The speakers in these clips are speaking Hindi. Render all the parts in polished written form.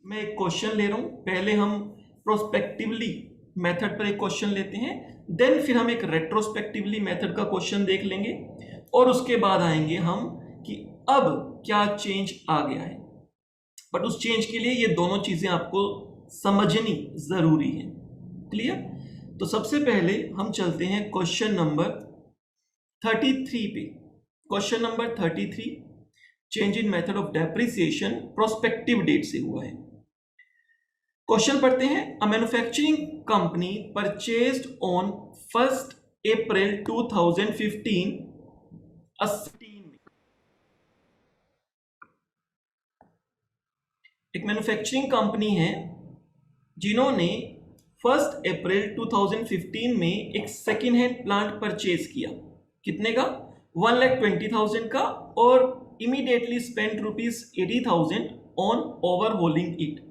मैं एक क्वेश्चन ले रहा हूं। पहले हम प्रोस्पेक्टिवली मेथड पर एक क्वेश्चन लेते हैं, देन फिर हम एक रेट्रोस्पेक्टिवली मेथड का क्वेश्चन देख लेंगे और उसके बाद आएंगे हम कि अब क्या चेंज आ गया है। बट उस चेंज के लिए ये दोनों चीजें आपको समझनी जरूरी है। क्लियर? तो सबसे पहले हम चलते हैं क्वेश्चन नंबर 33 पे। Question number 33 change in method of depreciation prospective date से हुआ है। क्वेश्चन पढ़ते हैं। A manufacturing company purchased on 1 April 2015 एक मैन्युफैक्चरिंग कंपनी है जिन्होंने 1 अप्रैल 2015 में एक सेकेंड हैंड प्लांट परचेज किया। कितने का? 1,20,000 का, और इमीडिएटली स्पेंड ₹80,000 ऑन ओवरहोलिंग इट।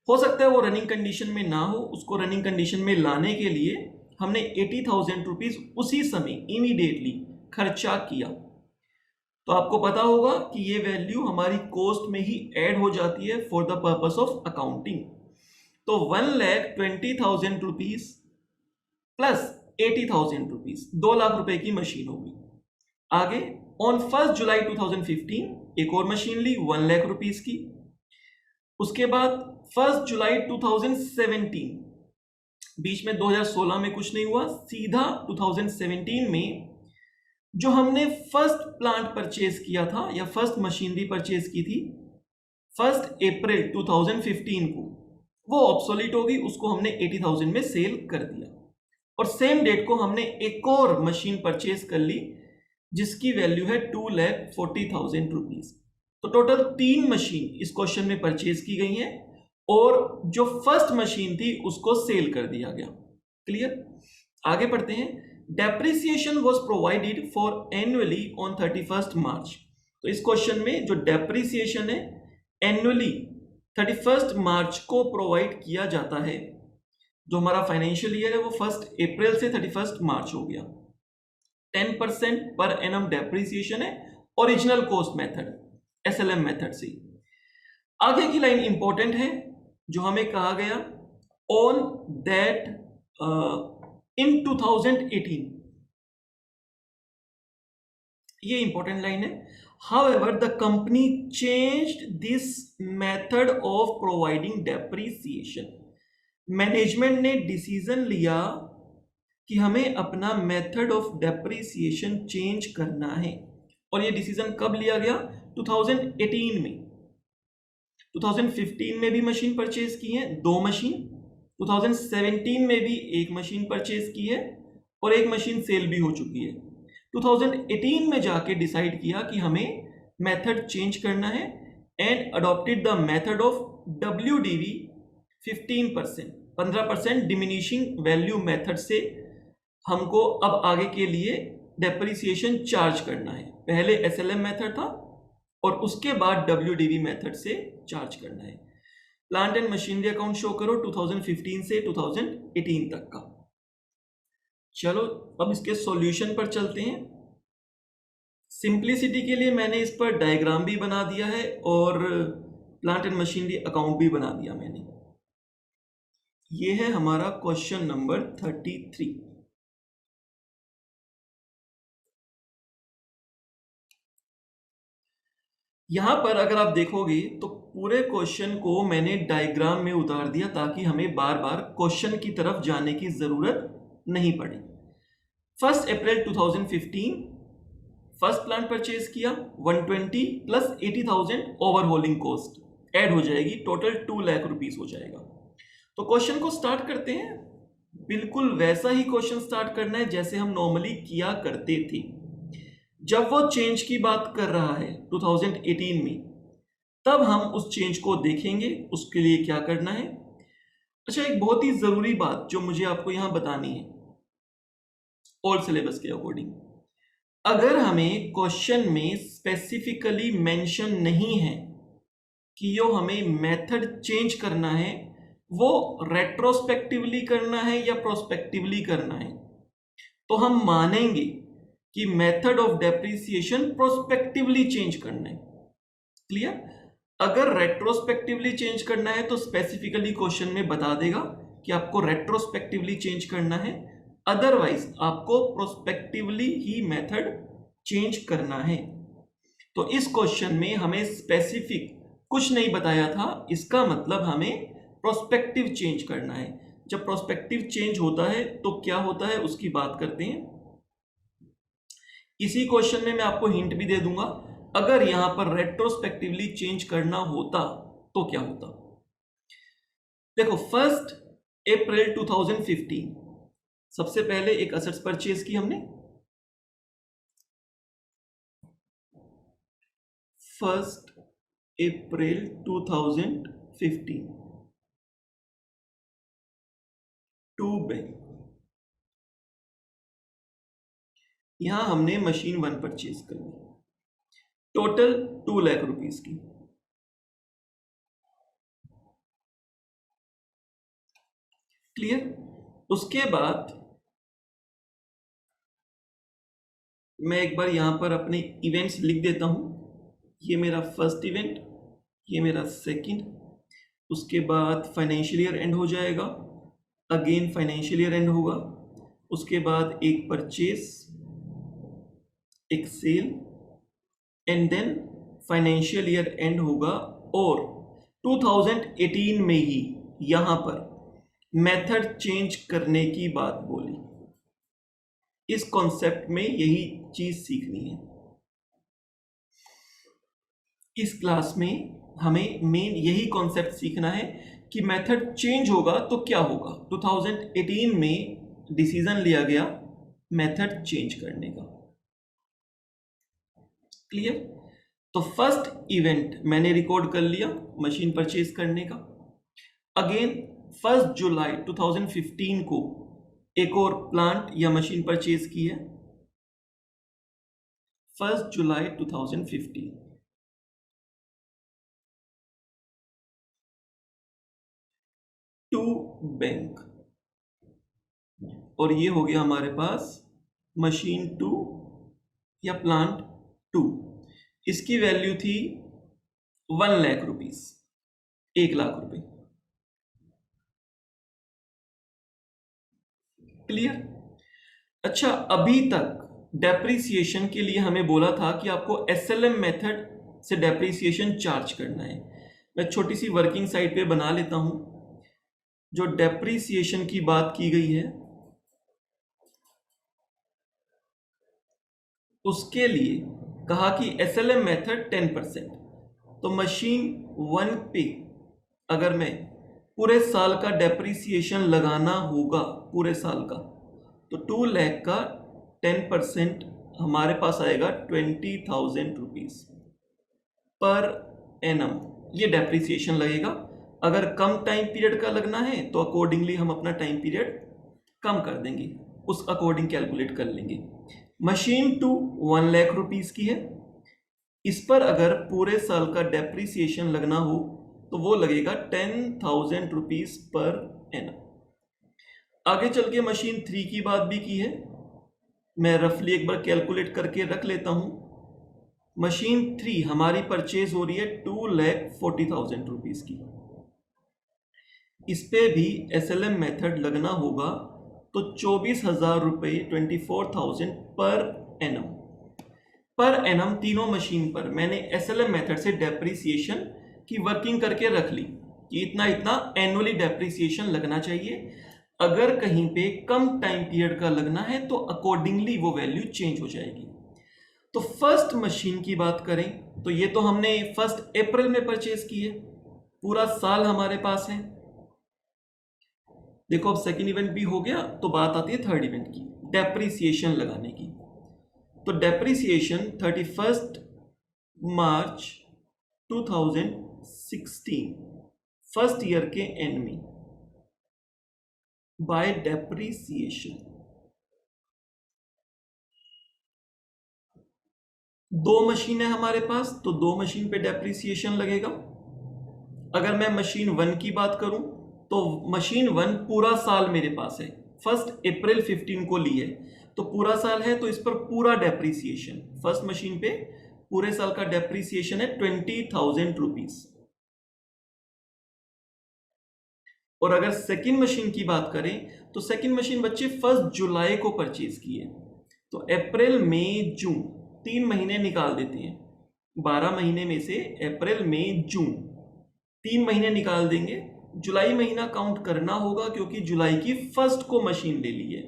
हो सकता है वो रनिंग कंडीशन में ना हो, उसको रनिंग कंडीशन में लाने के लिए हमने ₹80,000 उसी समय इमीडिएटली खर्चा किया। तो आपको पता होगा कि ये वैल्यू हमारी कॉस्ट में ही ऐड हो जाती है for the purpose of accounting. तो 1,20,000 प्लस ₹80,000, 2 लाख रुपए की मशीन होगी। आगे ऑन 1 जुलाई 2015 एक और मशीन ली 1 लाख रुपीस की। उसके बाद 1 जुलाई 2017, बीच में 2016 में कुछ नहीं हुआ, सीधा 2017 में जो हमने फर्स्ट प्लांट परचेज किया था या फर्स्ट मशीनरी परचेज की थी 1 अप्रैल 2015 को, वो ऑब्सोलीट होगी, उसको हमने 80,000 में सेल कर दिया। और सेम डेट को हमने एक और मशीन परचेज कर ली जिसकी वैल्यू है 2,40,000 तो टोटल 3 मशीन इस क्वेश्चन में परचेज की गई हैं और जो फर्स्ट मशीन थी उसको सेल कर दिया गया। क्लियर? आगे पढ़ते हैं। Depreciation was provided for annually on 31 मार्च। तो इस क्वेश्चन में जो डेप्रिसिएशन है एनुअली 31 मार्च को प्रोवाइड किया जाता है। जो हमारा फाइनेंशियल ईयर है वो 1 अप्रैल से 31 मार्च हो गया। 10% पर एनम डेप्रिसिएशन है, original cost method SLM method से। आगे की लाइन इंपॉर्टेंट है जो हमें कहा गया ऑन दैट in 2018, ये इंपॉर्टेंट लाइन है। However, the company changed this method of providing depreciation. Management ने डिसीजन लिया कि हमें अपना मेथड ऑफ डेप्रिसिएशन चेंज करना है। और ये डिसीजन कब लिया गया? 2018 में। 2015 में भी मशीन परचेज की है 2 मशीन, 2017 में भी एक मशीन परचेज की है और एक मशीन सेल भी हो चुकी है। 2018 में जाके डिसाइड किया कि हमें मेथड चेंज करना है and adopted the method of WDV 15% diminishing value method से हमको अब आगे के लिए डेप्रिसिएशन चार्ज करना है। पहले SLM मेथड था और उसके बाद WDV मेथड से चार्ज करना है। Plant and machinery account show करो 2015 से 2018 तक का। चलो अब इसके सॉल्यूशन पर चलते हैं। सिंपलिसिटी के लिए मैंने इस पर डायग्राम भी बना दिया है और प्लांट एंड मशीनरी अकाउंट भी बना दिया मैंने। ये है हमारा क्वेश्चन नंबर 33। यहां पर अगर आप देखोगे तो पूरे क्वेश्चन को मैंने डायग्राम में उतार दिया ताकि हमें बार बार क्वेश्चन की तरफ जाने की जरूरत नहीं पड़े। 1 अप्रैल 2015 फर्स्ट प्लांट परचेज किया 120 प्लस 80,000 ओवरहोलिंग कॉस्ट ऐड हो जाएगी, टोटल 2 लाख रुपीस हो जाएगा। तो क्वेश्चन को स्टार्ट करते हैं। बिल्कुल वैसा ही क्वेश्चन स्टार्ट करना है जैसे हम नॉर्मली किया करते थे। जब वो चेंज की बात कर रहा है 2018 में, तब हम उस चेंज को देखेंगे उसके लिए क्या करना है। अच्छा, एक बहुत ही जरूरी बात जो मुझे आपको यहां बतानी है ओल्ड सिलेबस के अकॉर्डिंग, अगर हमें क्वेश्चन में स्पेसिफिकली मेंशन नहीं है कि यो हमें मेथड चेंज करना है, वो रेट्रोस्पेक्टिवली करना है या प्रोस्पेक्टिवली करना है, तो हम मानेंगे कि method of depreciation prospectively change करना है। क्लियर? अगर रेट्रोस्पेक्टिवली चेंज करना है तो स्पेसिफिकली क्वेश्चन में बता देगा कि आपको रेट्रोस्पेक्टिवली चेंज करना है, अदरवाइज आपको प्रोस्पेक्टिवली ही मेथड चेंज करना है। तो इस क्वेश्चन में हमें स्पेसिफिक कुछ नहीं बताया था, इसका मतलब हमें प्रोस्पेक्टिव चेंज करना है। जब प्रोस्पेक्टिव चेंज होता है तो क्या होता है उसकी बात करते हैं। इसी क्वेश्चन में मैं आपको हिंट भी दे दूंगा, अगर यहां पर रेट्रोस्पेक्टिवली चेंज करना होता तो क्या होता। देखो 1 अप्रैल 2015 सबसे पहले एक असेट्स परचेज की हमने, 1 अप्रैल 2015 टू बैंक, यहां हमने मशीन 1 परचेज कर ली, टोटल 2 लाख रुपीस की। क्लियर। उसके बाद मैं एक बार यहां पर अपने इवेंट्स लिख देता हूं, ये मेरा फर्स्ट इवेंट, ये मेरा सेकंड, उसके बाद फाइनेंशियल ईयर एंड हो जाएगा, अगेन फाइनेंशियल ईयर एंड होगा, उसके बाद एक परचेज, एक sale, and then financial year end होगा। और 2018 में ही यहां पर मेथड चेंज करने की बात बोली। इस कॉन्सेप्ट में यही चीज सीखनी है। इस क्लास में हमें मेन यही कॉन्सेप्ट सीखना है कि मेथड चेंज होगा तो क्या होगा। 2018 में डिसीजन लिया गया मेथड चेंज करने का। क्लियर। तो फर्स्ट इवेंट मैंने रिकॉर्ड कर लिया मशीन परचेज करने का। अगेन 1 जुलाई 2015 को एक और प्लांट या मशीन परचेज की है, 1 जुलाई 2015। टू बैंक, और ये हो गया हमारे पास मशीन 2 या प्लांट 2। इसकी वैल्यू थी 1 लाख रुपीस, 1 लाख रुपए। क्लियर। अच्छा, अभी तक डेप्रिसिएशन के लिए हमें बोला था कि आपको एसएलएम मेथड से डेप्रिसिएशन चार्ज करना है। मैं छोटी सी वर्किंग साइड पे बना लेता हूं। जो डेप्रिसिएशन की बात की गई है उसके लिए कहा कि एसएलएम मेथड 10%। तो मशीन 1 पे अगर मैं पूरे साल का डेप्रिसिएशन लगाना होगा पूरे साल का, तो 2 लाख का 10% हमारे पास आएगा 20,000 रुपीज पर एनम। ये डेप्रिसिएशन लगेगा। अगर कम टाइम पीरियड का लगना है तो अकॉर्डिंगली हम अपना टाइम पीरियड कम कर देंगे, उस अकॉर्डिंग कैलकुलेट कर लेंगे। मशीन 2 1 लाख रुपीस की है, इस पर अगर पूरे साल का डेप्रिसिएशन लगना हो तो वो लगेगा 10,000 रुपीज पर एनम। आगे चल के मशीन 3 की बात भी की है, मैं रफली एक बार कैलकुलेट करके रख लेता हूं। मशीन 3 हमारी परचेज हो रही है 2,40,000 रुपीज की। इस पे भी एसएलएम मेथड लगना होगा तो 24,000 रुपए 24,000 पर एनम। पर एनम तीनों मशीन पर मैंने एसएलएम मेथड से डेप्रिसिएशन की वर्किंग करके रख ली कि इतना इतना एनुअली डेप्रिसिएशन लगना चाहिए। अगर कहीं पे कम टाइम पीरियड का लगना है तो अकॉर्डिंगली वो वैल्यू चेंज हो जाएगी। तो फर्स्ट मशीन की बात करें तो ये तो हमने 1 अप्रैल में परचेज की है, पूरा साल हमारे पास है। देखो अब सेकेंड इवेंट भी हो गया तो बात आती है थर्ड इवेंट की, डेप्रिसिएशन लगाने की। तो डेप्रिसिएशन 31 मार्च 2016 फर्स्ट ईयर के एंड में बाय डेप्रिसिएशन 2 मशीन है हमारे पास, तो 2 मशीन पे डेप्रिसिएशन लगेगा। अगर मैं मशीन 1 की बात करूं तो मशीन 1 पूरा साल मेरे पास है, 1 अप्रैल 15 को ली है, तो पूरा साल है तो इस पर पूरा डेप्रिसिएशन फर्स्ट मशीन पे पूरे साल का डेप्रीसिएशन है 20,000 रुपीज। और अगर सेकंड मशीन की बात करें तो सेकंड मशीन बच्चे 1 जुलाई को परचेज की है, तो अप्रैल मई जून 3 महीने निकाल देते हैं। 12 महीने में से अप्रैल मई जून 3 महीने निकाल देंगे। जुलाई महीना काउंट करना होगा क्योंकि जुलाई की 1 को मशीन ले ली है।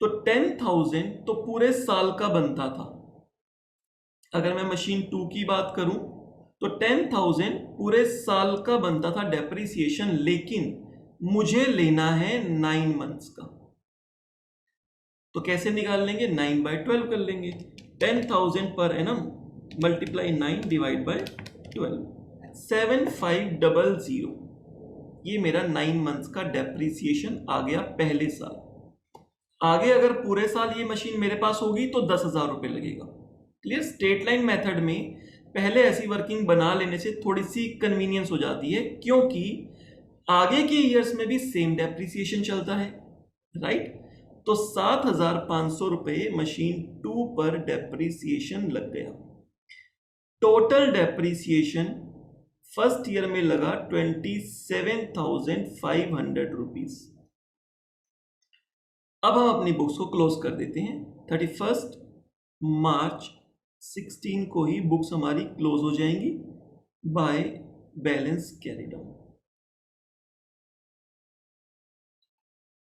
तो 10,000 तो पूरे साल का बनता था। अगर मैं मशीन 2 की बात करूं तो 10,000 पूरे साल का बनता था डेप्रीसिएशन, लेकिन मुझे लेना है 9 मंथ्स का। तो कैसे निकाल लेंगे? 9/12 कर लेंगे। 10,000 per annum multiply 9 divide by 12, 7500। ये मेरा 9 मंथ्स का डेप्रीसिएशन आ गया पहले साल। आगे अगर पूरे साल ये मशीन मेरे पास होगी तो 10,000 रुपये लगेगा। क्लियर? स्ट्रेट लाइन मेथड में पहले ऐसी वर्किंग बना लेने से थोड़ी सी कन्वीनियंस हो जाती है, क्योंकि आगे के ईयर्स में भी सेम डेप्रीसिएशन चलता है, राइट? तो 7,500 रुपये मशीन 2 पर डेप्रीसिएशन लग गया। टोटल डेप्रीसिएशन फर्स्ट ईयर में लगा 27,500 रुपीज। अब हम अपनी बुक्स को क्लोज कर देते हैं। 31 मार्च 16 को ही बुक्स हमारी क्लोज हो जाएंगी बाय बैलेंस कैरिड ऑन।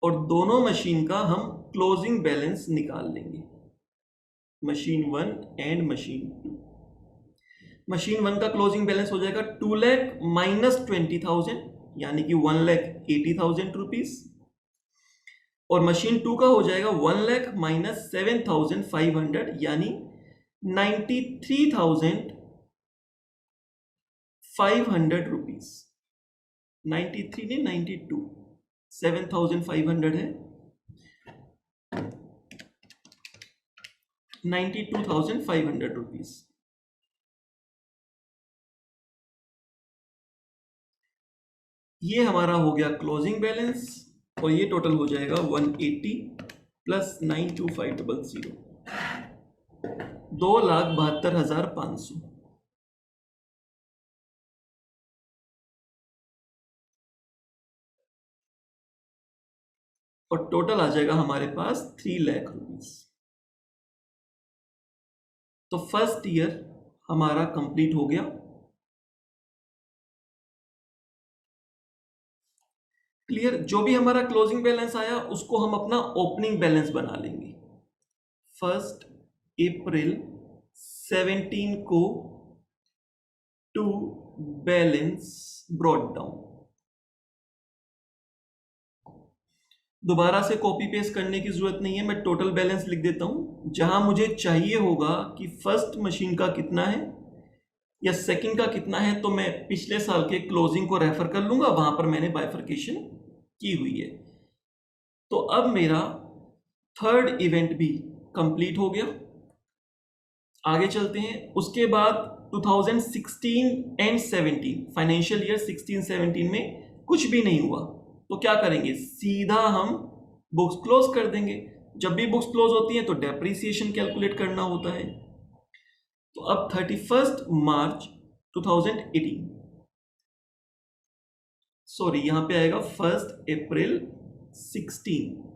और दोनों मशीन का हम क्लोजिंग बैलेंस निकाल लेंगे, मशीन 1 एंड मशीन 2। मशीन 1 का क्लोजिंग बैलेंस हो जाएगा 2 लाख माइनस 20,000 यानी कि 1,80,000 रुपीज। और मशीन 2 का हो जाएगा 1 लाख माइनस 7,500 यानी 93,500 रुपीज। 93 नहीं 92, 7,500 है, 92,500 रुपीज। ये हमारा हो गया क्लोजिंग बैलेंस और ये टोटल हो जाएगा 180 प्लस 92500, 2,72,500। और टोटल आ जाएगा हमारे पास 3 लाख रुपीज। तो फर्स्ट ईयर हमारा कंप्लीट हो गया। क्लियर? जो भी हमारा क्लोजिंग बैलेंस आया उसको हम अपना ओपनिंग बैलेंस बना लेंगे। 1 अप्रैल 17 को टू बैलेंस ब्रॉट डाउन। दोबारा से कॉपी पेस्ट करने की जरूरत नहीं है, मैं टोटल बैलेंस लिख देता हूं। जहां मुझे चाहिए होगा कि फर्स्ट मशीन का कितना है या सेकंड का कितना है, तो मैं पिछले साल के क्लोजिंग को रेफर कर लूंगा, वहां पर मैंने बाइफर्केशन की हुई है। तो अब मेरा थर्ड इवेंट भी कंप्लीट हो गया। आगे चलते हैं। उसके बाद 2016 एंड 17 फाइनेंशियल ईयर 16-17 में कुछ भी नहीं हुआ, तो क्या करेंगे? सीधा हम बुक्स क्लोज कर देंगे। जब भी बुक्स क्लोज होती हैं तो डेप्रीसिएशन कैलकुलेट करना होता है। तो अब 31 मार्च 2018, सॉरी यहां पे आएगा 1 अप्रैल 16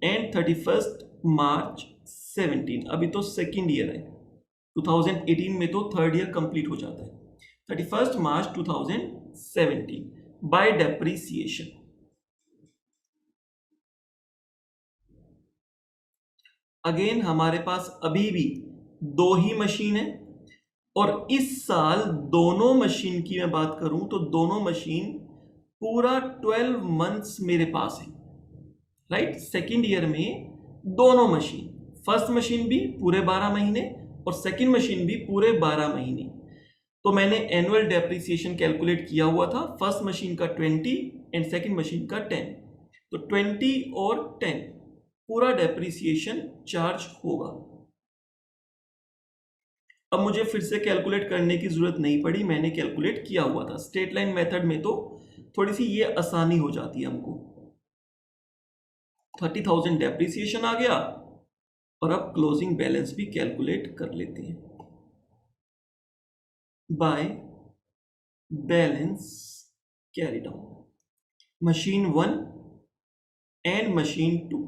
एंड 31 मार्च 17। अभी तो सेकेंड ईयर है, 2018 में तो थर्ड ईयर कंप्लीट हो जाता है। 31 मार्च 2017 बाय डेप्रीसिएशन। अगेन हमारे पास अभी भी 2 ही मशीन है और इस साल दोनों मशीन की मैं बात करूं तो दोनों मशीन पूरा 12 मंथ्स मेरे पास है, राइट? सेकेंड ईयर में दोनों मशीन, फर्स्ट मशीन भी पूरे 12 महीने और सेकेंड मशीन भी पूरे 12 महीने। तो मैंने एनुअल डेप्रीसिएशन कैलकुलेट किया हुआ था, फर्स्ट मशीन का 20 एंड सेकेंड मशीन का 10। तो 20 और 10 पूरा डेप्रीसिएशन चार्ज होगा। अब मुझे फिर से कैलकुलेट करने की जरूरत नहीं पड़ी, मैंने कैलकुलेट किया हुआ था। स्ट्रेट लाइन मेथड में तो थोड़ी सी ये आसानी हो जाती है हमको। 30,000 डेप्रीसिएशन आ गया और अब क्लोजिंग बैलेंस भी कैलकुलेट कर लेते हैं by balance carried out machine 1 and machine 2।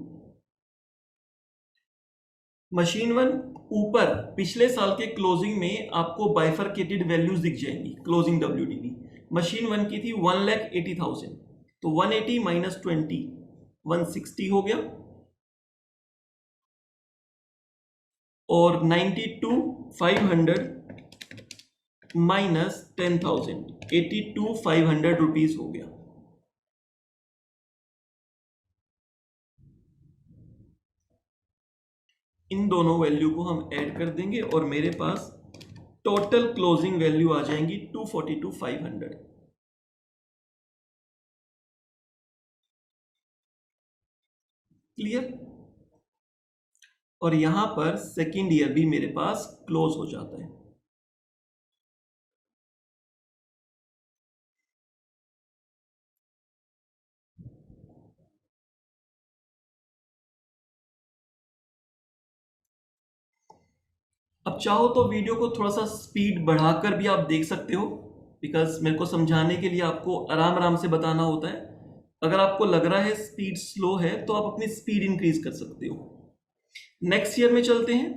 Machine 1 ऊपर पिछले साल के क्लोजिंग में आपको बाइफरकेटेड वैल्यूज दिख जाएंगी। क्लोजिंग WDV मशीन 1 की थी 1,80,000, तो 180 माइनस 20 160 हो गया, और 92,500 माइनस 10,000 82,500 रुपीज हो गया। इन दोनों वैल्यू को हम ऐड कर देंगे और मेरे पास टोटल क्लोजिंग वैल्यू आ जाएंगी 242,500। क्लियर? और यहां पर सेकेंड ईयर भी मेरे पास क्लोज हो जाता है। अब चाहो तो वीडियो को थोड़ा सा स्पीड बढ़ाकर भी आप देख सकते हो, बिकॉज मेरे को समझाने के लिए आपको आराम आराम से बताना होता है। अगर आपको लग रहा है स्पीड स्लो है तो आप अपनी स्पीड इंक्रीज कर सकते हो। नेक्स्ट ईयर में चलते हैं।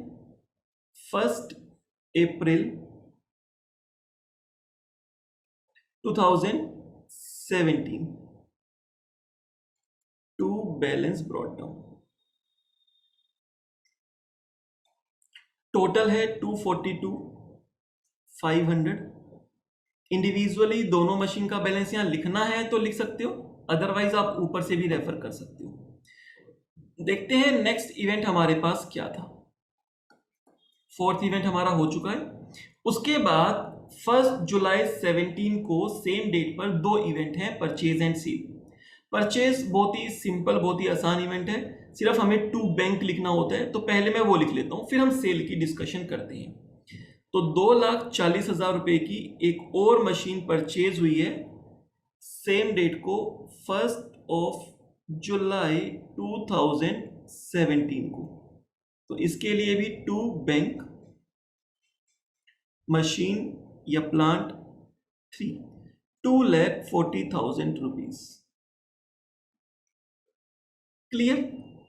1 April 2017 to balance brought down. Total है 242,500। इंडिविजुअली दोनों मशीन का बैलेंस यहां लिखना है तो लिख सकते हो, अदरवाइज आप ऊपर से भी रेफर कर सकते हो। देखते हैं नेक्स्ट इवेंट हमारे पास क्या था। 4th इवेंट हमारा हो चुका है। उसके बाद 1 जुलाई 17 को सेम डेट पर 2 इवेंट हैं, परचेज एंड सेल। परचेज बहुत ही सिंपल, बहुत ही आसान इवेंट है, सिर्फ हमें टू बैंक लिखना होता है, तो पहले मैं वो लिख लेता हूं, फिर हम सेल की डिस्कशन करते हैं। तो 2,40,000 रुपए की एक और मशीन परचेज हुई है सेम डेट को 1 जुलाई 2017 को। तो इसके लिए भी टू बैंक मशीन या प्लांट 3 2,40,000 रुपीज। क्लियर?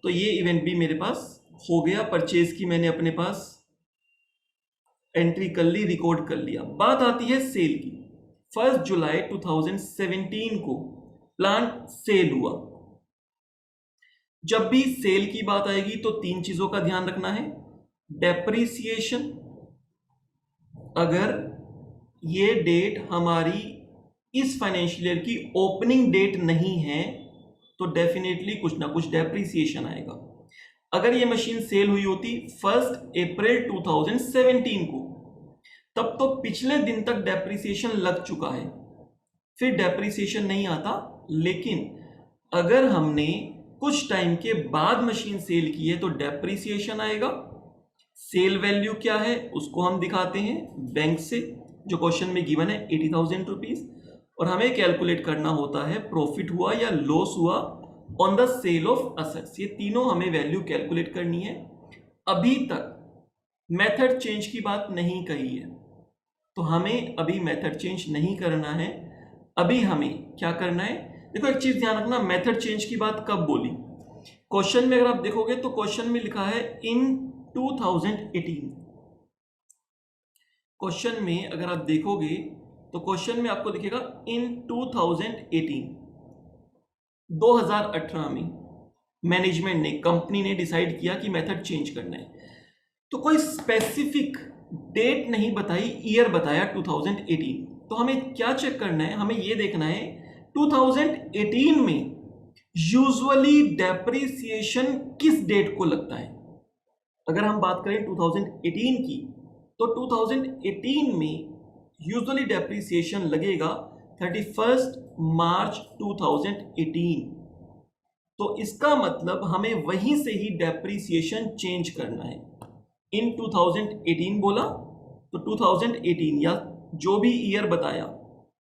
तो ये इवेंट भी मेरे पास हो गया, परचेज की मैंने अपने पास एंट्री कर ली, रिकॉर्ड कर लिया। बात आती है सेल की। 1 जुलाई 2017 को प्लांट सेल हुआ। जब भी सेल की बात आएगी तो 3 चीजों का ध्यान रखना है। डेप्रिसिएशन, अगर ये डेट हमारी इस फाइनेंशियल ईयर की ओपनिंग डेट नहीं है तो डेफिनेटली कुछ ना कुछ डेप्रिसिएशन आएगा। अगर ये मशीन सेल हुई होती 1 अप्रैल 2017 को, तब तो पिछले दिन तक डेप्रिसिएशन लग चुका है, फिर डेप्रिसिएशन नहीं आता। लेकिन अगर हमने कुछ टाइम के बाद मशीन सेल की है तो डेप्रिसिएशन आएगा। सेल वैल्यू क्या है उसको हम दिखाते हैं बैंक से, जो क्वेश्चन में गिवन है 80,000 रुपीज, और हमें कैलकुलेट करना होता है प्रॉफिट हुआ या लॉस हुआ on the sale of assets. ये तीनों हमें वैल्यू कैलकुलेट करनी है। अभी तक मेथड चेंज की बात नहीं कही है, तो हमें अभी मेथड चेंज नहीं करना है। अभी हमें क्या करना है, देखो एक चीज ध्यान रखना, मेथड चेंज की बात कब बोली। क्वेश्चन में अगर आप देखोगे तो क्वेश्चन में लिखा है इन 2018। क्वेश्चन में अगर आप देखोगे तो क्वेश्चन में आपको दिखेगा इन 2018। 2018 में मैनेजमेंट ने, कंपनी ने डिसाइड किया कि मेथड चेंज करना है, तो कोई स्पेसिफिक डेट नहीं बताई, ईयर बताया 2018। तो हमें क्या चेक करना है, हमें यह देखना है 2018 में यूजुअली डेप्रिसिएशन किस डेट को लगता है। अगर हम बात करें 2018 की, तो 2018 में यूजुअली डेप्रिसिएशन लगेगा 31 मार्च 2018। तो इसका मतलब हमें वहीं से ही डेप्रिसिएशन चेंज करना है। इन 2018 बोला तो 2018 या जो भी ईयर बताया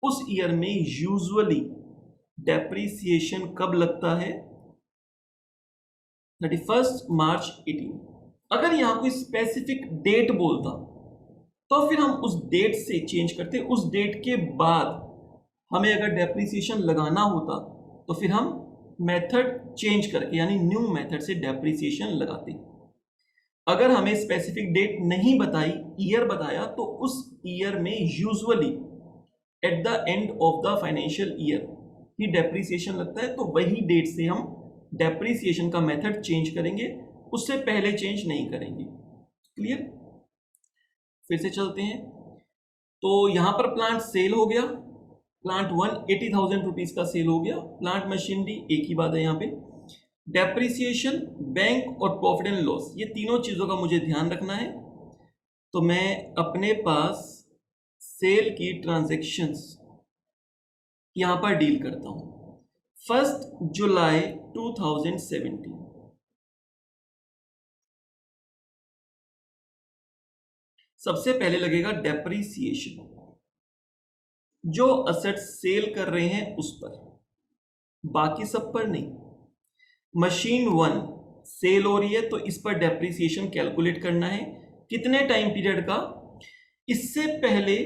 उस ईयर में यूजुअली डेप्रिसिएशन कब लगता है, 31 मार्च 18। अगर यहाँ कोई स्पेसिफिक डेट बोलता तो फिर हम उस डेट से चेंज करते, उस डेट के बाद हमें अगर डेप्रिसिएशन लगाना होता तो फिर हम मेथड चेंज करके यानी न्यू मेथड से डेप्रिसिएशन लगाते। अगर हमें स्पेसिफिक डेट नहीं बताई, ईयर बताया, तो उस ईयर में usually at the end of the financial year he depreciation लगता है, तो वही डेट से हम डेप्रिसिएशन का मेथड चेंज करेंगे, उससे पहले चेंज नहीं करेंगे। क्लियर? फिर से चलते हैं। तो यहां पर प्लांट सेल हो गया, प्लांट 180,000 रुपीज का सेल हो गया, प्लांट मशीनरी एक ही बात है यहाँ पे। डेप्रिसिएशन, बैंक और प्रॉफिट एंड लॉस, ये तीनों चीजों का मुझे ध्यान रखना है। तो मैं अपने पास सेल की ट्रांजैक्शंस यहां पर डील करता हूं। 1 जुलाई 2017, सबसे पहले लगेगा डेप्रिसिएशन, जो असेट सेल कर रहे हैं उस पर, बाकी सब पर नहीं। मशीन 1 सेल हो रही है तो इस पर डेप्रिसिएशन कैलकुलेट करना है। कितने टाइम पीरियड का? इससे पहले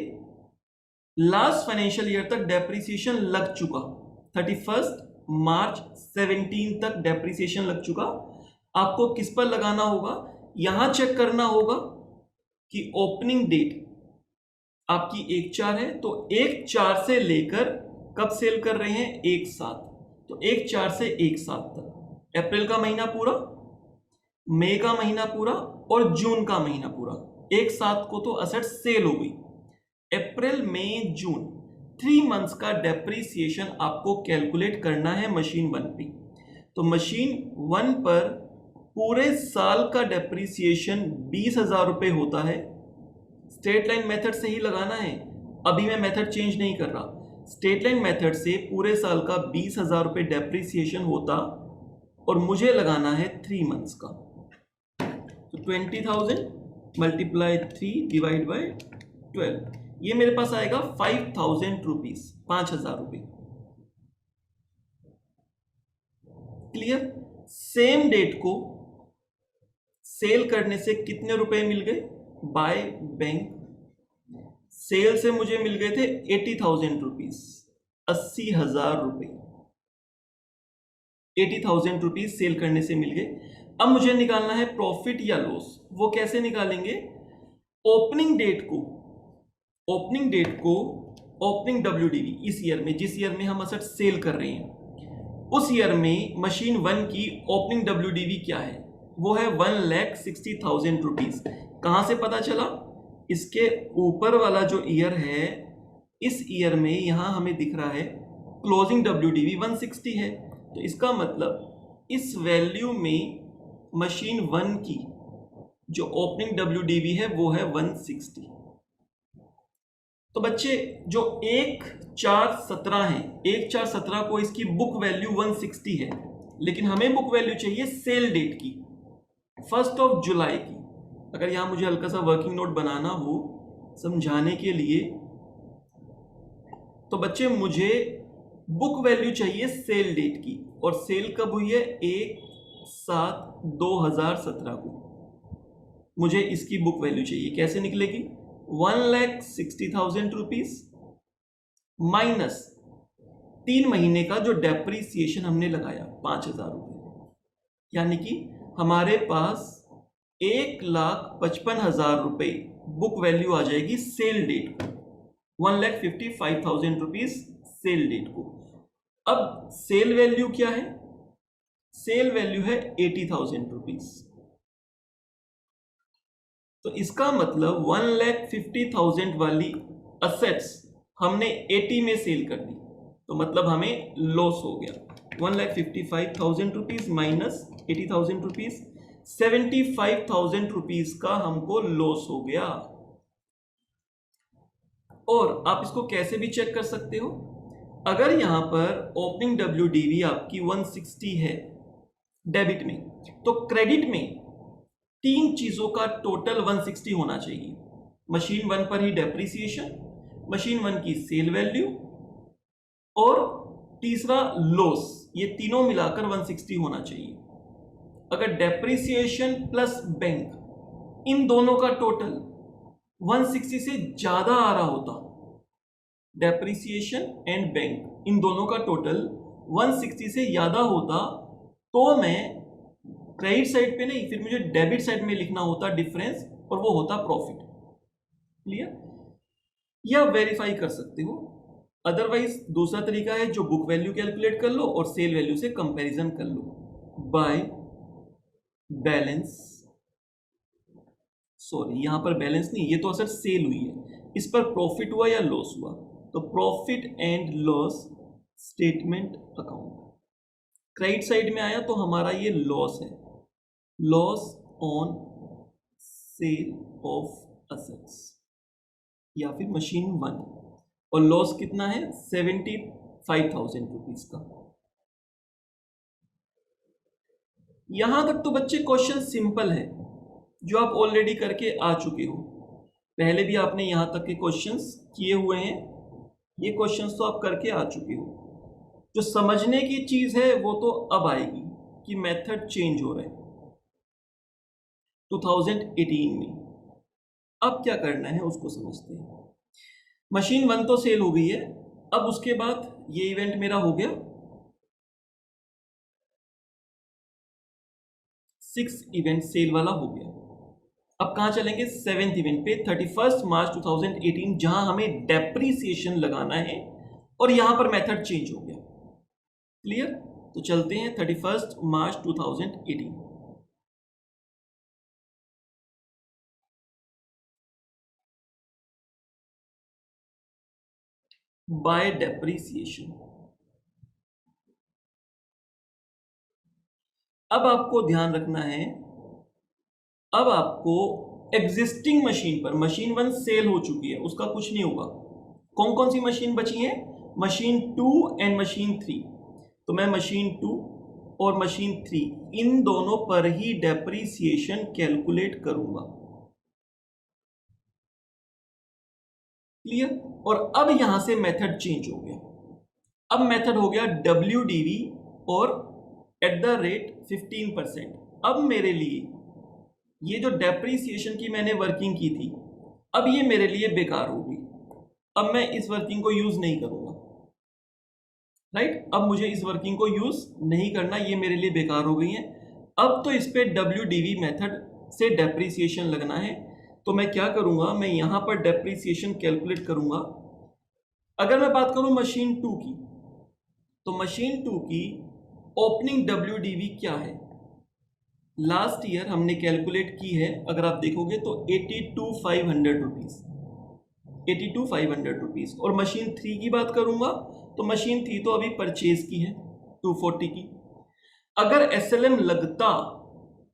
लास्ट फाइनेंशियल ईयर तक डेप्रिसिएशन लग चुका, 31 मार्च 17 तक डेप्रिसिएशन लग चुका। आपको किस पर लगाना होगा? यहां चेक करना होगा कि ओपनिंग डेट आपकी 1/4 है, तो 1/4 से लेकर कब सेल कर रहे हैं? 1/7, तो 1/4 से 1/7 तक, अप्रैल का महीना पूरा, मई का महीना पूरा और जून का महीना पूरा। 1/7 को तो असेट सेल हो गई। अप्रैल, मई, जून, 3 मंथ्स का डेप्रिसिएशन आपको कैलकुलेट करना है मशीन 1 पे। तो मशीन 1 पर पूरे साल का डेप्रिसिएशन 20,000 रुपए होता है। स्ट्रेट लाइन मेथड से ही लगाना है, अभी मैं मेथड चेंज नहीं कर रहा। स्ट्रेट लाइन मेथड से पूरे साल का 20,000 रुपए डेप्रिसिएशन होता और मुझे लगाना है 3 मंथ्स का। तो 20,000 मल्टीप्लाई 3 डिवाइड बाई 12, ये मेरे पास आएगा 5,000 रुपीज, 5,000 रुपए। क्लियर? सेम डेट को सेल करने से कितने रुपए मिल गए? बाय बैंक सेल से मुझे मिल गए थे 80,000 रुपीज, 80,000 रुपए। 80,000 रुपीज सेल करने से मिल गए। अब मुझे निकालना है प्रॉफिट या लॉस। वो कैसे निकालेंगे? ओपनिंग डेट को ओपनिंग WDV, इस ईयर में, जिस ईयर में हम असेट सेल कर रहे हैं, उस ईयर में मशीन 1 की ओपनिंग WDV क्या है? वो है 1,60,000 रुपीज। कहां से पता चला? इसके ऊपर वाला जो ईयर है, इस ईयर में यहां हमें दिख रहा है क्लोजिंग WDV 160 है, तो इसका मतलब इस वैल्यू में मशीन 1 की जो ओपनिंग WDV है वो है 160। तो बच्चे जो 1/4/17 है, 1/4/17 को इसकी बुक वैल्यू 160 है, लेकिन हमें बुक वैल्यू चाहिए सेल डेट की, 1 जुलाई की। अगर यहां मुझे हल्का सा वर्किंग नोट बनाना हो समझाने के लिए, तो बच्चे मुझे बुक वैल्यू चाहिए सेल डेट की, और सेल कब हुई है? 1/7/2017 को। मुझे इसकी बुक वैल्यू चाहिए, कैसे निकलेगी? 1,60,000 रुपीज माइनस 3 महीने का जो डेप्रिसिएशन हमने लगाया 5,000 रुपए, यानी कि हमारे पास 1,55,000 रुपए बुक वैल्यू आ जाएगी सेल डेट को, 1,55,000 रुपीज सेल डेट को। अब सेल वैल्यू क्या है? सेल वैल्यू है 80,000 रुपीज। तो इसका मतलब 1,50,000 वाली असेट्स हमने 80 में सेल कर दी, तो मतलब हमें लॉस हो गया। 1,55,000 रुपीज माइनस 80,000 रुपीज, 75,000 रुपीज का हमको लॉस हो गया। और आप इसको कैसे भी चेक कर सकते हो, अगर यहां पर ओपनिंग WDV आपकी 160 है डेबिट में, तो क्रेडिट में 3 चीजों का टोटल 160 होना चाहिए। मशीन 1 पर ही डेप्रिसिएशन, मशीन 1 की सेल वैल्यू और तीसरा लॉस, ये तीनों मिलाकर 160 होना चाहिए। अगर डेप्रिसिएशन प्लस बैंक इन दोनों का टोटल 160 से ज्यादा आ रहा होता, डेप्रिसिएशन एंड बैंक इन दोनों का टोटल 160 से ज्यादा होता, तो मैं क्रेडिट साइड पे नहीं, फिर मुझे डेबिट साइड में लिखना होता डिफरेंस, और वो होता प्रॉफिट। क्लियर? या वेरीफाई कर सकते हो, अदरवाइज दूसरा तरीका है जो बुक वैल्यू कैलकुलेट कर लो और सेल वैल्यू से कंपैरिजन कर लो बाय बैलेंस। सॉरी, यहां पर बैलेंस नहीं, ये तो असर सेल हुई है, इस पर प्रॉफिट हुआ या लॉस हुआ, तो profit and loss statement account. Credit side में आया तो हमारा ये लॉस है, loss on sale of assets या फिर मशीन 1, और लॉस कितना है 75,000 रुपीज का। यहां तक तो बच्चे क्वेश्चन सिंपल है, जो आप ऑलरेडी करके आ चुके हो, पहले भी आपने यहां तक के क्वेश्चंस किए हुए हैं, ये क्वेश्चंस तो आप करके आ चुके हो। जो समझने की चीज है वो तो अब आएगी कि मेथड चेंज हो रहा है 2018 में। अब क्या करना है उसको समझते हैं। मशीन 1 तो सेल हो गई है, अब उसके बाद ये इवेंट मेरा हो गया, 6 इवेंट सेल वाला हो गया। अब कहां चलेंगे 7th इवेंट पे, 31 मार्च 2018, जहां हमें डेप्रीसिएशन लगाना है, और यहां पर मेथड चेंज हो गया। क्लियर? तो चलते हैं 31 मार्च 2018। Bye depreciation. अब आपको ध्यान रखना है, अब आपको एग्जिस्टिंग मशीन पर, मशीन 1 सेल हो चुकी है, उसका कुछ नहीं होगा। कौन कौन सी मशीन बची है? Machine 2 and machine 3। तो मैं मशीन 2 और मशीन 3 इन दोनों पर ही डेप्रीसिएशन कैलकुलेट करूंगा। क्लियर? और अब यहां से मेथड चेंज हो गया, अब मेथड हो गया WDV और एट द रेट 15%। अब मेरे लिए ये जो डेप्रीसिएशन की मैंने वर्किंग की थी, अब ये मेरे लिए बेकार हो गई, अब मैं इस वर्किंग को यूज नहीं करूंगा। राइट? अब मुझे इस वर्किंग को यूज नहीं करना, ये मेरे लिए बेकार हो गई है। अब तो इस पे WDV मेथड से डेप्रीसिएशन लगना है, तो मैं क्या करूंगा, मैं यहां पर डेप्रीसिएशन कैलकुलेट करूंगा। अगर मैं बात करूं मशीन 2 की, तो मशीन 2 की ओपनिंग WDV क्या है? लास्ट ईयर हमने कैलकुलेट की है, अगर आप देखोगे तो 82,500 रुपीज, 82,500 रुपीज। और मशीन 3 की बात करूंगा तो मशीन 3 तो अभी परचेज की है 240 की। अगर SLM लगता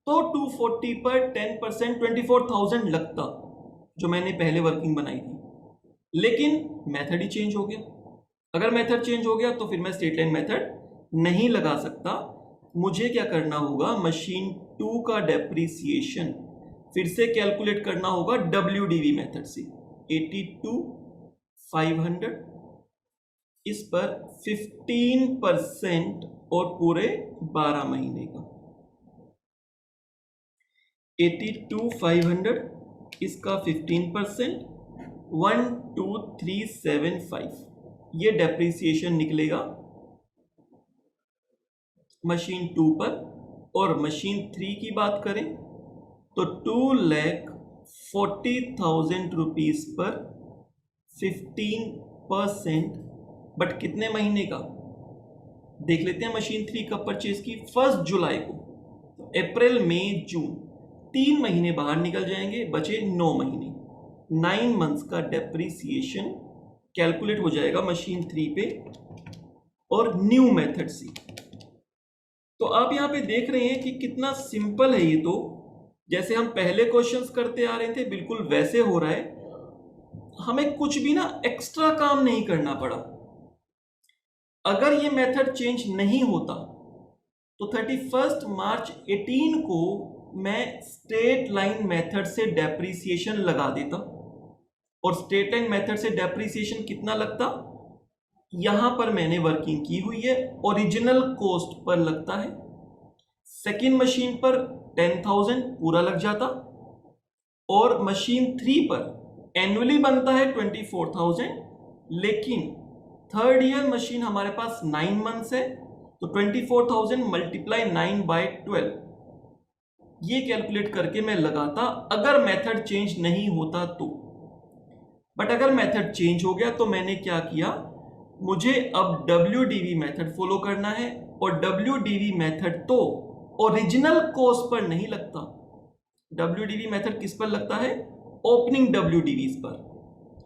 तो 240 पर 10% 24,000 लगता, जो मैंने पहले वर्किंग बनाई थी, लेकिन मेथड ही चेंज हो गया। अगर मेथड चेंज हो गया तो फिर मैं स्ट्रेट लाइन मेथड नहीं लगा सकता। मुझे क्या करना होगा, मशीन 2 का डेप्रीसिएशन फिर से कैलकुलेट करना होगा WDV मेथड से। 82,500 इस पर 15% और पूरे 12 महीने का, 82,500 इसका 15%, 12,375 ये डेप्रीसिएशन निकलेगा मशीन 2 पर। और मशीन 3 की बात करें तो 2,40,000 रुपीज पर 15%, बट कितने महीने का देख लेते हैं। मशीन 3 कब परचेज की? 1 जुलाई को। तो अप्रैल, मई, जून 3 महीने बाहर निकल जाएंगे, बचे 9 महीने, 9 मंथ्स का डेप्रीसिएशन कैलकुलेट हो जाएगा मशीन 3 पे और न्यू मेथड से। तो आप यहां पे देख रहे हैं कि कितना सिंपल है ये, तो जैसे हम पहले क्वेश्चंस करते आ रहे थे बिल्कुल वैसे हो रहा है। हमें कुछ भी ना एक्स्ट्रा काम नहीं करना पड़ा। अगर ये मेथड चेंज नहीं होता तो 31 मार्च 18 को मैं स्ट्रेट लाइन मेथड से डेप्रीसिएशन लगा देता, और स्ट्रेट लाइन मेथड से डेप्रीसिएशन कितना लगता, यहां पर मैंने वर्किंग की हुई है, ओरिजिनल कॉस्ट पर लगता है सेकेंड मशीन पर 10,000 पूरा लग जाता, और मशीन 3 पर एनुअली बनता है 24,000, लेकिन थर्ड ईयर मशीन हमारे पास 9 मंथ्स है, तो 24,000 मल्टीप्लाई 9/12 ये कैलकुलेट करके मैं लगाता अगर मेथड चेंज नहीं होता तो। बट अगर मेथड चेंज हो गया तो मैंने क्या किया, मुझे अब WDV मेथड फॉलो करना है, और WDV मेथड तो ओरिजिनल कॉस्ट पर नहीं लगता। WDV मेथड किस पर लगता है? ओपनिंग WDVs पर।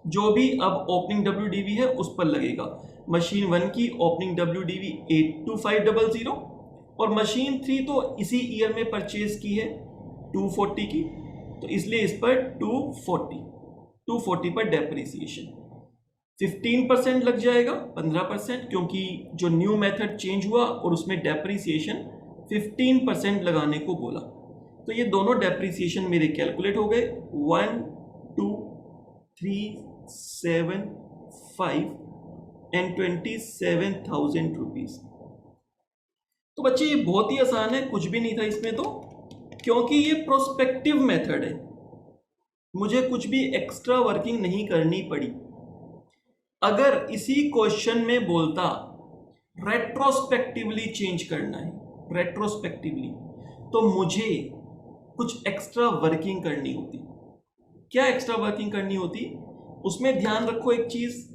जो भी अब ओपनिंग WDV है उस पर लगेगा। मशीन 1 की ओपनिंग WDV 82500, और मशीन 3 तो इसी ईयर में परचेज की है 240 की, तो इसलिए इस पर 240 पर डेप्रिसिएशन 15% लग जाएगा, 15%, क्योंकि जो न्यू मेथड चेंज हुआ और उसमें डेप्रिसिएशन 15% लगाने को बोला। तो ये दोनों डेप्रिसिएशन मेरे कैलकुलेट हो गए, 1 2 3 7 5 एंड 27,000 रुपीज। तो बच्चे ये बहुत ही आसान है, कुछ भी नहीं था इसमें तो, क्योंकि ये प्रोस्पेक्टिव मेथड है, मुझे कुछ भी एक्स्ट्रा वर्किंग नहीं करनी पड़ी। अगर इसी क्वेश्चन में बोलता रेट्रोस्पेक्टिवली चेंज करना है, रेट्रोस्पेक्टिवली, तो मुझे कुछ एक्स्ट्रा वर्किंग करनी होती। क्या एक्स्ट्रा वर्किंग करनी होती? उसमें ध्यान रखो एक चीज,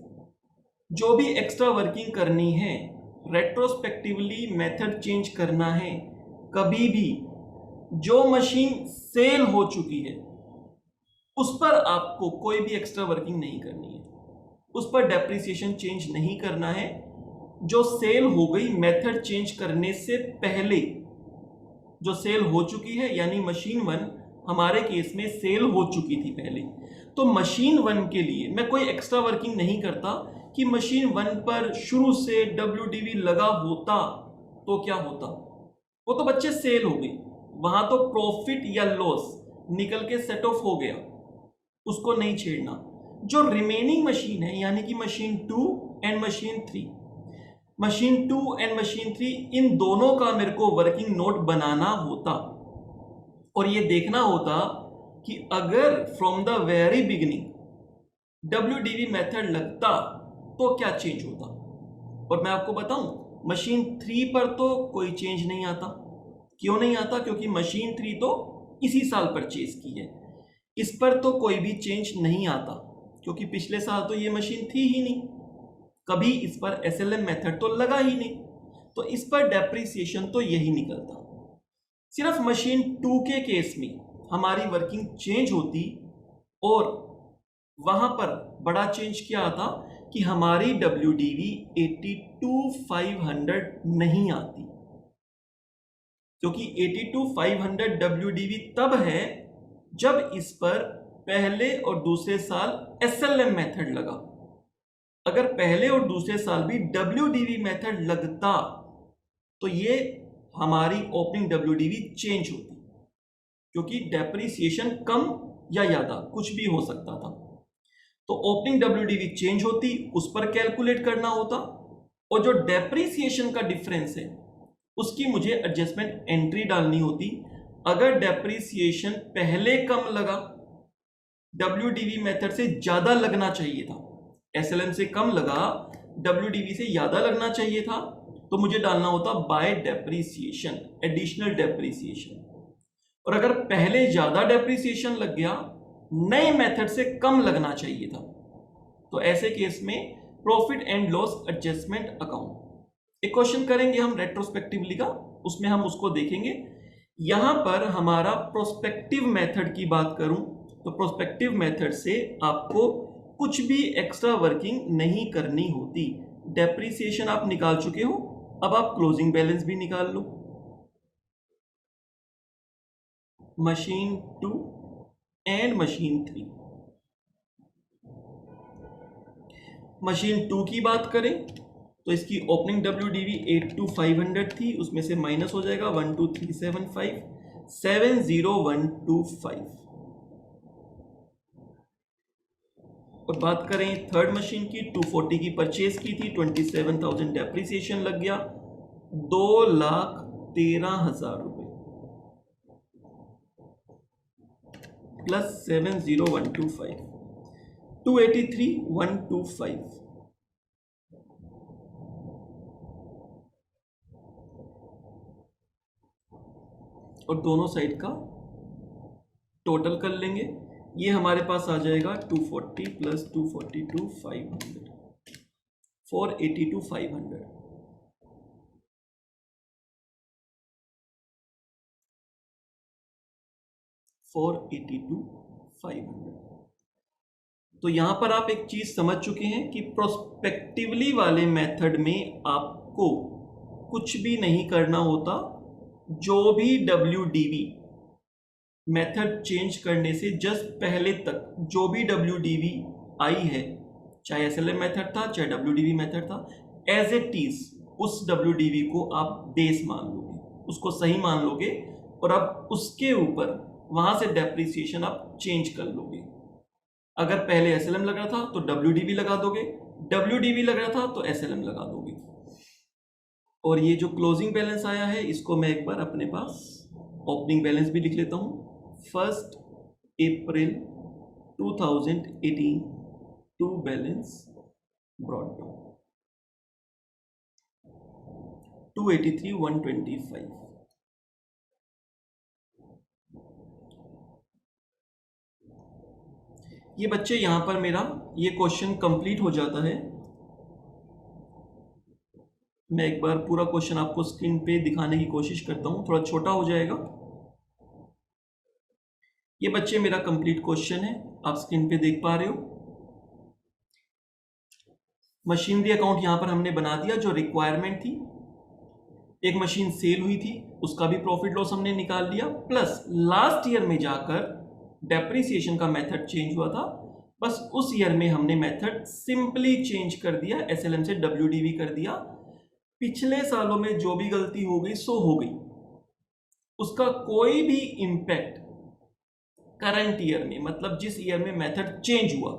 जो भी एक्स्ट्रा वर्किंग करनी है, रेट्रोस्पेक्टिवली मेथड चेंज करना है, कभी भी जो मशीन सेल हो चुकी है उस पर आपको कोई भी एक्स्ट्रा वर्किंग नहीं करनी है, उस पर डेप्रिसिएशन चेंज नहीं करना है। जो सेल हो गई मेथड चेंज करने से पहले, जो सेल हो चुकी है, यानी मशीन 1 हमारे केस में सेल हो चुकी थी पहले, तो मशीन 1 के लिए मैं कोई एक्स्ट्रा वर्किंग नहीं करता कि मशीन 1 पर शुरू से WDV लगा होता तो क्या होता। वो तो बच्चे सेल हो गई, वहां तो प्रॉफिट या लॉस निकल के सेट ऑफ हो गया, उसको नहीं छेड़ना। जो रिमेनिंग मशीन है, यानी कि machine 2 and machine 3, machine 2 and machine 3, इन दोनों का मेरे को वर्किंग नोट बनाना होता, और ये देखना होता कि अगर from the very beginning WDV method लगता तो क्या चेंज होता। और मैं आपको बताऊं, मशीन 3 पर तो कोई चेंज नहीं आता। क्यों नहीं आता? क्योंकि मशीन 3 तो इसी साल परचेज की है, इस पर तो कोई भी चेंज नहीं आता, क्योंकि पिछले साल तो ये मशीन थी ही नहीं, कभी इस पर SLM मेथड तो लगा ही नहीं, तो इस पर डेप्रिसिएशन तो यही निकलता। सिर्फ मशीन 2 के केस में हमारी वर्किंग चेंज होती, और वहां पर बड़ा चेंज क्या आता कि हमारी WDV 82,500 नहीं आती, क्योंकि 82,500 WDV तब है जब इस पर पहले और दूसरे साल SLM मेथड लगा। अगर पहले और दूसरे साल भी WDV मेथड लगता तो ये हमारी ओपनिंग WDV चेंज होती, क्योंकि डेप्रिसिएशन कम या ज्यादा कुछ भी हो सकता था। तो ओपनिंग WDV चेंज होती, उस पर कैलकुलेट करना होता, और जो डेप्रिसिएशन का डिफरेंस है उसकी मुझे एडजस्टमेंट एंट्री डालनी होती। अगर डेप्रिसिएशन पहले कम लगा, WDV मेथड से ज्यादा लगना चाहिए था, SLM से कम लगा, WDV से ज्यादा लगना चाहिए था, तो मुझे डालना होता बाय डेप्रिसिएशन, एडिशनल डेप्रिसिएशन। और अगर पहले ज्यादा डेप्रिसिएशन लग गया, नए मेथड से कम लगना चाहिए था, तो ऐसे केस में profit and loss adjustment account एक क्वेश्चन करेंगे हम रेट्रोस्पेक्टिवली का, उसमें हम उसको देखेंगे। यहां पर हमारा प्रोस्पेक्टिव मेथड की बात करूं तो प्रोस्पेक्टिव मेथड से आपको कुछ भी एक्स्ट्रा वर्किंग नहीं करनी होती। डेप्रिसिएशन आप निकाल चुके हो, अब आप क्लोजिंग बैलेंस भी निकाल लो। Machine 2 and machine 3। मशीन 2 की बात करें तो इसकी ओपनिंग WDV 82,500 थी, उसमें से माइनस हो जाएगा 12375 70125। और बात करें थर्ड मशीन की, 240 की परचेज की थी, 27,000 डेप्रिसिएशन लग गया, 2,13,000 रुपए। प्लस 70125, 283,125। और दोनों साइड का टोटल कर लेंगे। ये हमारे पास आ जाएगा 240 प्लस 242 500, 482 500। तो यहां पर आप एक चीज समझ चुके हैं कि प्रोस्पेक्टिवली वाले मेथड में आपको कुछ भी नहीं करना होता। जो भी WDV मेथड चेंज करने से जस्ट पहले तक जो भी WDV आई है, चाहे SLM मेथड था चाहे WDV मेथड था, एज इट इज उस WDV को आप बेस मान लोगे, उसको सही मान लोगे, और अब उसके ऊपर वहां से डेप्रिसिएशन आप चेंज कर लोगे। अगर पहले SLM लग रहा था तो WDV लगा दोगे, WDV लग रहा था तो SLM लगा दोगे। और ये जो क्लोजिंग बैलेंस आया है इसको मैं एक बार अपने पास ओपनिंग बैलेंस भी लिख लेता हूं। 1 अप्रैल 2018 टू बैलेंस ब्रॉट डाउन 283,125। ये बच्चे यहां पर मेरा ये क्वेश्चन कंप्लीट हो जाता है। मैं एक बार पूरा क्वेश्चन आपको स्क्रीन पे दिखाने की कोशिश करता हूं, थोड़ा छोटा हो जाएगा। ये बच्चे मेरा कंप्लीट क्वेश्चन है, आप स्क्रीन पे देख पा रहे हो। मशीनरी अकाउंट यहां पर हमने बना दिया, जो रिक्वायरमेंट थी। एक मशीन सेल हुई थी, उसका भी प्रॉफिट लॉस हमने निकाल लिया, प्लस लास्ट ईयर में जाकर डेप्रिसिएशन का मेथड चेंज हुआ था, बस उस ईयर में हमने मेथड सिंपली चेंज कर दिया, SLM से WDV कर दिया। पिछले सालों में जो भी गलती हो गई सो हो गई, उसका कोई भी इंपैक्ट करंट ईयर में, मतलब जिस ईयर में मेथड चेंज हुआ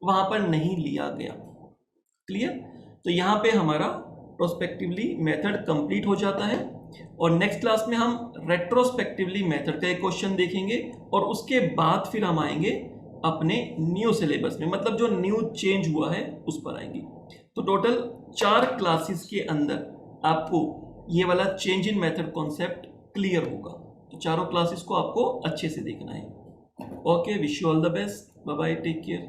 वहां पर नहीं लिया गया। क्लियर? तो यहां पे हमारा प्रोस्पेक्टिवली मेथड कंप्लीट हो जाता है। और नेक्स्ट क्लास में हम रेट्रोस्पेक्टिवली मेथड का एक क्वेश्चन देखेंगे, और उसके बाद फिर हम आएंगे अपने न्यू सिलेबस में, मतलब जो न्यू चेंज हुआ है उस पर आएंगे। तो टोटल 4 क्लासेस के अंदर आपको ये वाला change in method concept clear होगा। तो चारों क्लासेस को आपको अच्छे से देखना है। Okay, wish you all the best, bye bye, take care.